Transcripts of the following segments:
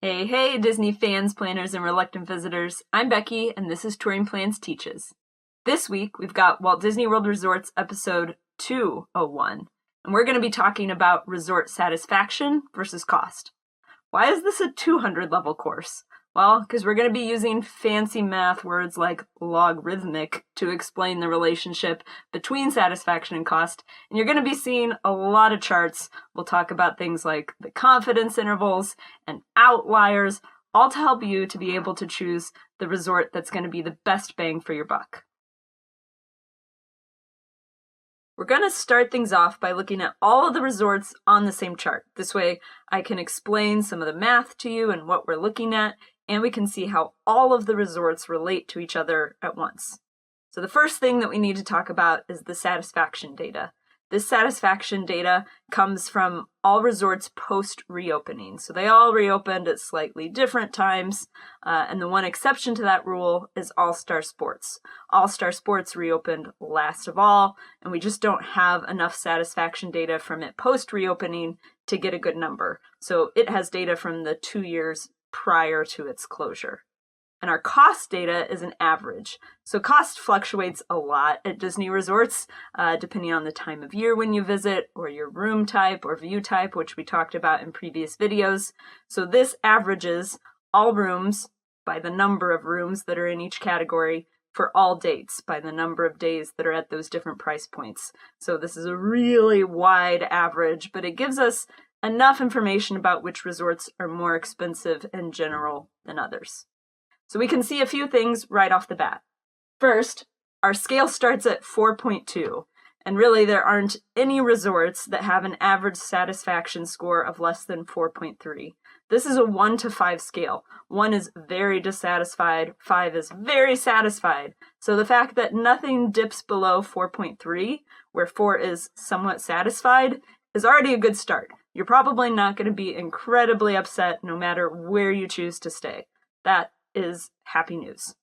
Hey, Disney fans, planners, and reluctant visitors. I'm Becky, and this is Touring Plans Teaches. This week, we've got Walt Disney World Resorts episode 201, and we're going to be talking about resort satisfaction versus cost. Why is this a 200 level course? Well, because we're going to be using fancy math words like logarithmic to explain the relationship between satisfaction and cost, and you're going to be seeing a lot of charts. We'll talk about things like the confidence intervals and outliers, all to help you to be able to choose the resort that's going to be the best bang for your buck. We're going to start things off by looking at all of the resorts on the same chart. This way I can explain some of the math to you and what we're looking at, and we can see how all of the resorts relate to each other at once. So the first thing that we need to talk about is the satisfaction data. This satisfaction data comes from all resorts post-reopening. So they all reopened at slightly different times, and the one exception to that rule is All-Star Sports. All-Star Sports reopened last of all, and we just don't have enough satisfaction data from it post-reopening to get a good number. So it has data from the 2 years prior to its closure. And our cost data is an average. So cost fluctuates a lot at Disney resorts, depending on the time of year when you visit, or your room type or view type, which we talked about in previous videos. So this averages all rooms by the number of rooms that are in each category for all dates by the number of days that are at those different price points. So this is a really wide average, but it gives us enough information about which resorts are more expensive in general than others. So we can see a few things right off the bat. First, our scale starts at 4.2, and really there aren't any resorts that have an average satisfaction score of less than 4.3. This is a 1 to 5 scale. 1 is very dissatisfied, 5 is very satisfied. So the fact that nothing dips below 4.3, where 4 is somewhat satisfied, is already a good start. You're probably not going to be incredibly upset no matter where you choose to stay. That is happy news.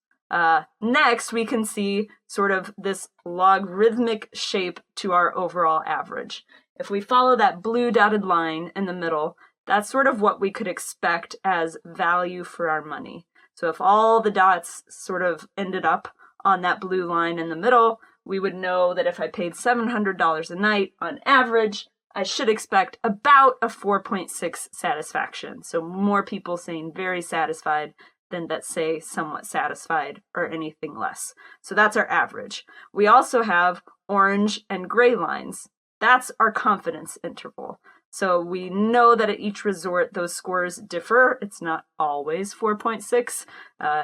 Next, we can see sort of this logarithmic shape to our overall average. If we follow that blue dotted line in the middle, that's sort of what we could expect as value for our money. So if all the dots sort of ended up on that blue line in the middle, we would know that if I paid $700 a night on average, I should expect about a 4.6 satisfaction. So more people saying very satisfied than that say somewhat satisfied or anything less. So that's our average. We also have orange and gray lines. That's our confidence interval. So we know that at each resort those scores differ. It's not always 4.6.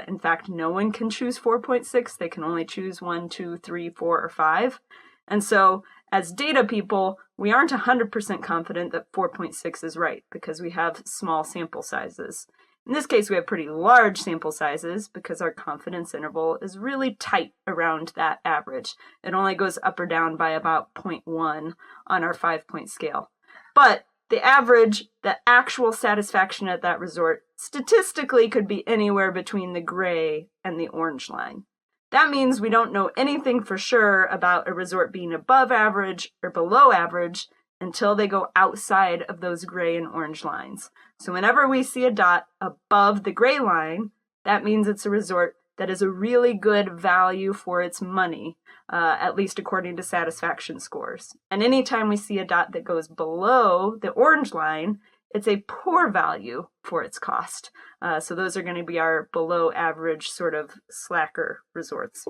In fact, no one can choose 4.6. They can only choose 1, 2, 3, 4, or 5. And so as data people, we aren't 100% confident that 4.6 is right because we have small sample sizes. In this case, we have pretty large sample sizes because our confidence interval is really tight around that average. It only goes up or down by about 0.1 on our 5-point scale. But the average, the actual satisfaction at that resort, statistically could be anywhere between the gray and the orange line. That means we don't know anything for sure about a resort being above average or below average until they go outside of those gray and orange lines. So whenever we see a dot above the gray line, that means it's a resort that is a really good value for its money, at least according to satisfaction scores. And anytime we see a dot that goes below the orange line, it's a poor value for its cost. So those are going to be our below average sort of slacker resorts.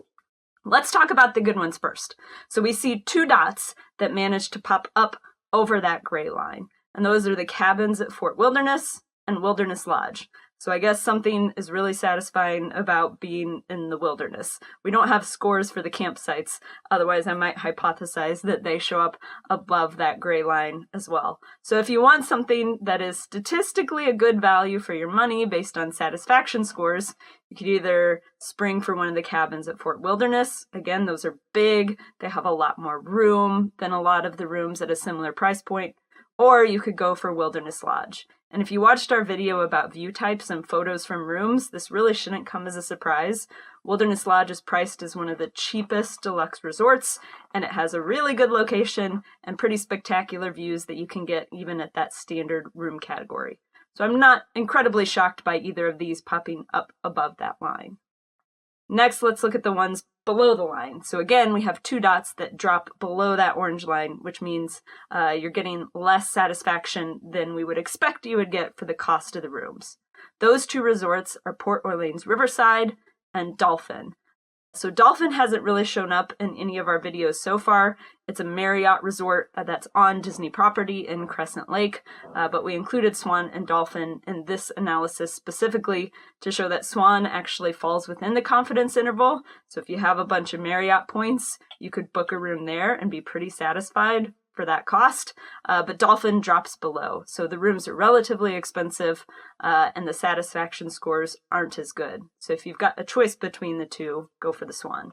Let's talk about the good ones first. So we see 2 dots that manage to pop up over that gray line. And those are the cabins at Fort Wilderness and Wilderness Lodge. So I guess something is really satisfying about being in the wilderness. We don't have scores for the campsites. Otherwise, I might hypothesize that they show up above that gray line as well. So if you want something that is statistically a good value for your money based on satisfaction scores, you could either spring for one of the cabins at Fort Wilderness. Again, those are big. They have a lot more room than a lot of the rooms at a similar price point. Or you could go for Wilderness Lodge. And if you watched our video about view types and photos from rooms, this really shouldn't come as a surprise. Wilderness Lodge is priced as one of the cheapest deluxe resorts, and it has a really good location and pretty spectacular views that you can get even at that standard room category. So I'm not incredibly shocked by either of these popping up above that line. Next, let's look at the ones below the line. So again, we have 2 dots that drop below that orange line, which means you're getting less satisfaction than we would expect you would get for the cost of the rooms. Those 2 resorts are Port Orleans Riverside and Dolphin. So Dolphin hasn't really shown up in any of our videos so far. It's a Marriott resort that's on Disney property in Crescent Lake, but we included Swan and Dolphin in this analysis specifically to show that Swan actually falls within the confidence interval. So if you have a bunch of Marriott points, you could book a room there and be pretty satisfied for that cost, but Dolphin drops below. So the rooms are relatively expensive and the satisfaction scores aren't as good. So if you've got a choice between the 2, go for the Swan.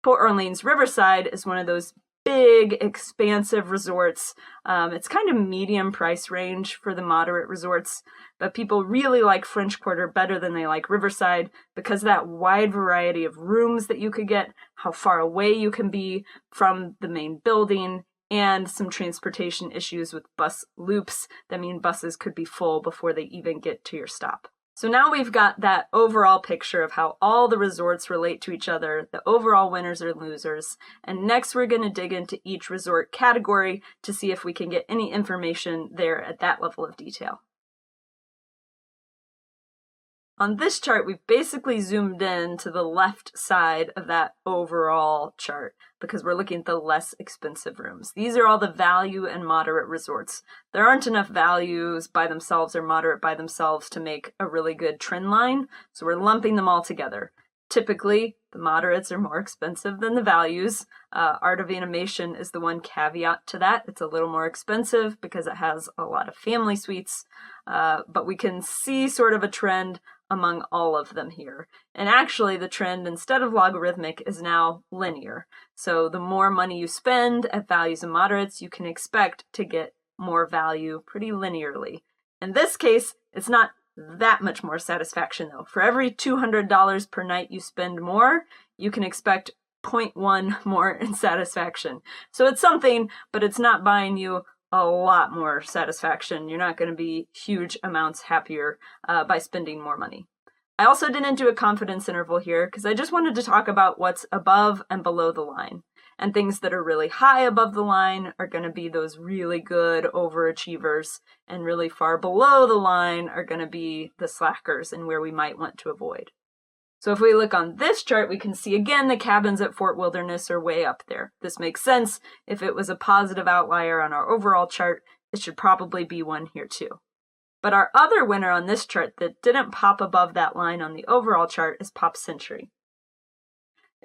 Port Orleans Riverside is one of those big, expansive resorts. It's kind of medium price range for the moderate resorts, but people really like French Quarter better than they like Riverside because of that wide variety of rooms that you could get, how far away you can be from the main building, and some transportation issues with bus loops that mean buses could be full before they even get to your stop. So now we've got that overall picture of how all the resorts relate to each other, the overall winners or losers, and next we're going to dig into each resort category to see if we can get any information there at that level of detail. On this chart, we've basically zoomed in to the left side of that overall chart because we're looking at the less expensive rooms. These are all the value and moderate resorts. There aren't enough values by themselves or moderate by themselves to make a really good trend line, so we're lumping them all together. Typically, the moderates are more expensive than the values. Art of Animation is the one caveat to that. It's a little more expensive because it has a lot of family suites, but we can see sort of a trend among all of them here. And actually the trend, instead of logarithmic, is now linear. So the more money you spend at values and moderates, you can expect to get more value pretty linearly. In this case, it's not that much more satisfaction though. For every $200 per night you spend more, you can expect 0.1 more in satisfaction. So it's something, but it's not buying you a lot more satisfaction. You're not going to be huge amounts happier by spending more money. I also didn't do a confidence interval here because I just wanted to talk about what's above and below the line. And things that are really high above the line are going to be those really good overachievers, and really far below the line are going to be the slackers and where we might want to avoid. So if we look on this chart, we can see again the cabins at Fort Wilderness are way up there. This makes sense. If it was a positive outlier on our overall chart, it should probably be one here too. But our other winner on this chart that didn't pop above that line on the overall chart is Pop Century.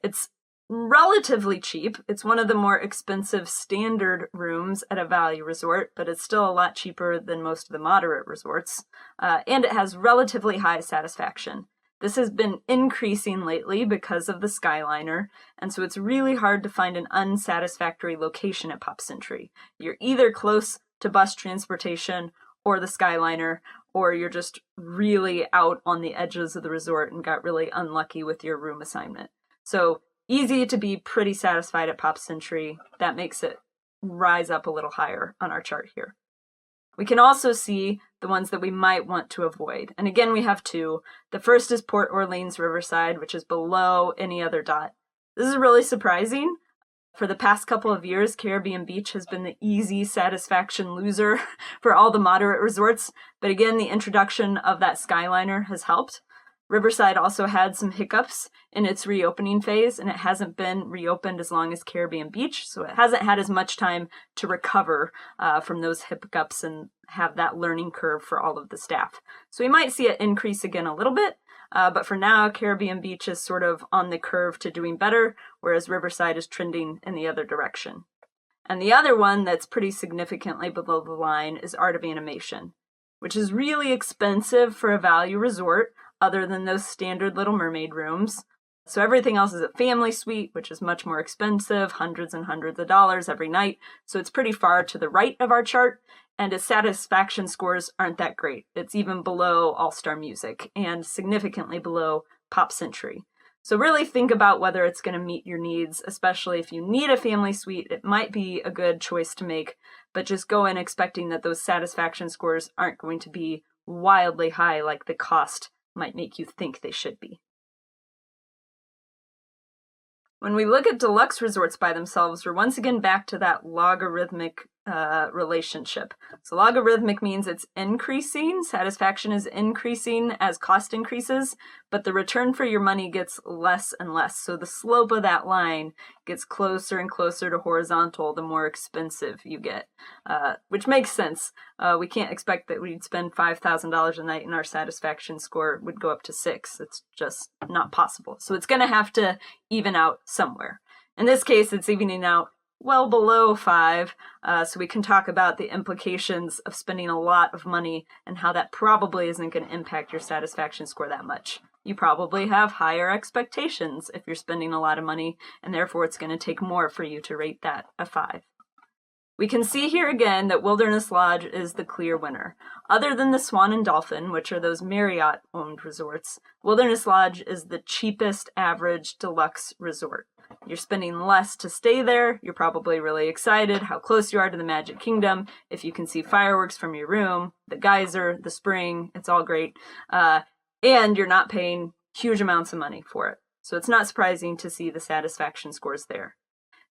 It's relatively cheap. It's one of the more expensive standard rooms at a value resort, but it's still a lot cheaper than most of the moderate resorts. And it has relatively high satisfaction. This has been increasing lately because of the Skyliner, and so it's really hard to find an unsatisfactory location at Pop Century. You're either close to bus transportation or the Skyliner, or you're just really out on the edges of the resort and got really unlucky with your room assignment. So easy to be pretty satisfied at Pop Century. That makes it rise up a little higher on our chart here. We can also see the ones that we might want to avoid. And again, we have 2. The first is Port Orleans Riverside, which is below any other dot. This is really surprising. For the past couple of years, Caribbean Beach has been the easy satisfaction loser for all the moderate resorts. But again, the introduction of that Skyliner has helped. Riverside also had some hiccups in its reopening phase, and it hasn't been reopened as long as Caribbean Beach, so it hasn't had as much time to recover from those hiccups and have that learning curve for all of the staff. So we might see it increase again a little bit, but for now, Caribbean Beach is sort of on the curve to doing better, whereas Riverside is trending in the other direction. And the other one that's pretty significantly below the line is Art of Animation, which is really expensive for a value resort, other than those standard Little Mermaid rooms. So everything else is a family suite, which is much more expensive, hundreds and hundreds of dollars every night. So it's pretty far to the right of our chart, and its satisfaction scores aren't that great. It's even below All-Star Music and significantly below Pop Century. So really think about whether it's going to meet your needs, especially if you need a family suite. It might be a good choice to make, but just go in expecting that those satisfaction scores aren't going to be wildly high like the cost might make you think they should be. When we look at deluxe resorts by themselves, we're once again back to that logarithmic relationship. So logarithmic means it's increasing, satisfaction is increasing as cost increases, but the return for your money gets less and less. So the slope of that line gets closer and closer to horizontal the more expensive you get, which makes sense. We can't expect that we'd spend $5,000 a night and our satisfaction score would go up to 6. It's just not possible. So it's going to have to even out somewhere. In this case, it's evening out well below 5, so we can talk about the implications of spending a lot of money and how that probably isn't going to impact your satisfaction score that much. You probably have higher expectations if you're spending a lot of money, and therefore it's going to take more for you to rate that a 5. We can see here again that Wilderness Lodge is the clear winner. Other than the Swan and Dolphin, which are those Marriott-owned resorts, Wilderness Lodge is the cheapest average deluxe resort. You're spending less to stay there. You're probably really excited how close you are to the Magic Kingdom. If you can see fireworks from your room, the geyser, the spring, it's all great. And you're not paying huge amounts of money for it. So it's not surprising to see the satisfaction scores there.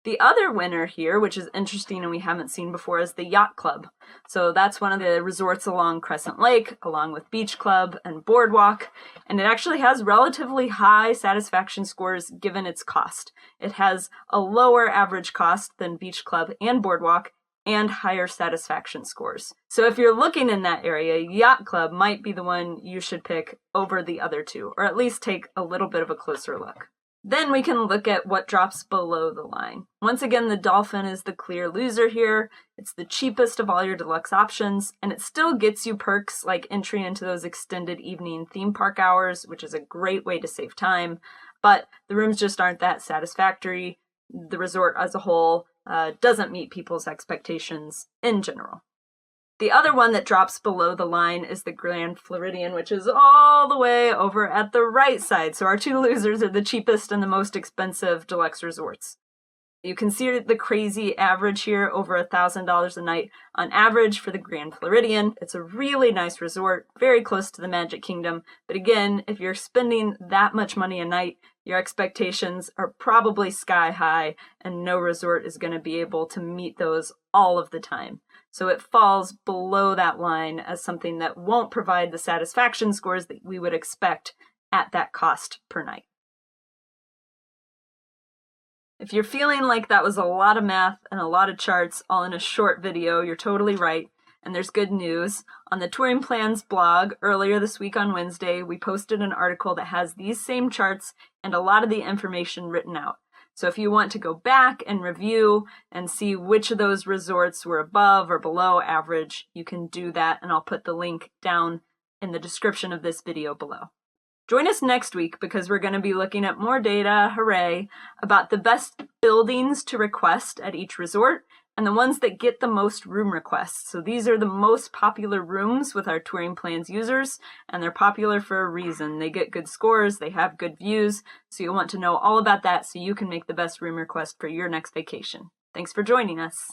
The other winner here, which is interesting and we haven't seen before, is the Yacht Club. So that's one of the resorts along Crescent Lake, along with Beach Club and Boardwalk, and it actually has relatively high satisfaction scores given its cost. It has a lower average cost than Beach Club and Boardwalk, and higher satisfaction scores. So if you're looking in that area, Yacht Club might be the one you should pick over the other two, or at least take a little bit of a closer look. Then we can look at what drops below the line. Once again, the Dolphin is the clear loser here. It's the cheapest of all your deluxe options, and it still gets you perks like entry into those extended evening theme park hours, which is a great way to save time, but the rooms just aren't that satisfactory. The resort as a whole doesn't meet people's expectations in general. The other one that drops below the line is the Grand Floridian, which is all the way over at the right side. So our two losers are the cheapest and the most expensive deluxe resorts. You can see the crazy average here, over $1,000 a night on average for the Grand Floridian. It's a really nice resort, very close to the Magic Kingdom. But again, if you're spending that much money a night, your expectations are probably sky high, and no resort is going to be able to meet those all of the time. So it falls below that line as something that won't provide the satisfaction scores that we would expect at that cost per night. If you're feeling like that was a lot of math and a lot of charts all in a short video, you're totally right. And there's good news. On the Touring Plans blog earlier this week on Wednesday, we posted an article that has these same charts and a lot of the information written out. So if you want to go back and review and see which of those resorts were above or below average, you can do that, and I'll put the link down in the description of this video below. Join us next week because we're going to be looking at more data, hooray, about the best buildings to request at each resort and the ones that get the most room requests. So these are the most popular rooms with our Touring Plans users, and they're popular for a reason. They get good scores, they have good views, so you'll want to know all about that so you can make the best room request for your next vacation. Thanks for joining us.